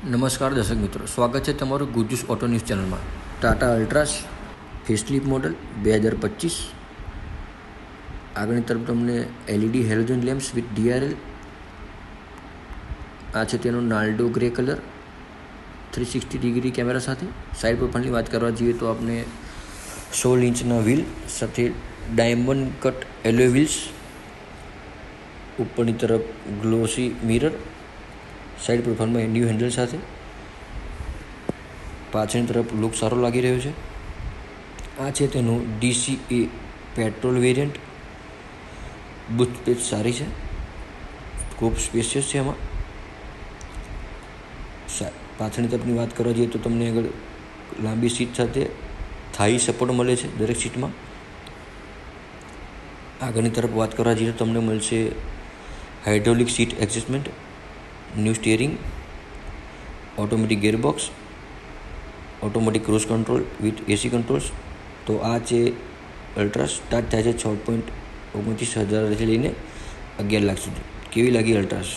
નમસ્કાર દર્શક મિત્રો, સ્વાગત છે તમારું ગુજ્જુસ ઓટો ન્યૂઝ ચેનલમાં. Tata Altroz facelift model 2025. આગળની તરફ તમને LED halogen lamps with DRL. આ છે તેનો નાલ્ડો ગ્રે કલર 360 ડિગ્રી કેમેરા સાથે. સાઇડ પ્રોફાઇલની વાત કરવા જઈએ તો આપણે 16 ઇંચના વ્હીલ સાથે ડાયમંડ કટ એલોય વ્હીલ્સ, ઉપરની તરફ ગ્લોસી મિરર, સાઇડ પ્રોફાઇલમાં ન્યૂ હેન્ડલ સાથે. પાછળની તરફ લુક સારો લાગી રહ્યો છે. આ છે તેનું DCA petrol variant. Boot space સારી છે, ખૂબ સ્પેશિયસ છે. એમાં પાછળની તરફની વાત કરવા જઈએ તો તમને આગળ લાંબી સીટ સાથે થાઈ સપોર્ટ મળે છે દરેક સીટમાં. આગળની તરફ વાત કરવા જઈએ તો તમને મળશે hydraulic seat adjustment, new steering, automatic gearbox, automatic cruise control with AC controls. તો આ છે અલ્ટ્રાસ. સ્ટાર્ટ થાય છે 6,29,000થી લઈને 11 લાખ સુધી. કેવી લાગી અલ્ટ્રાસ?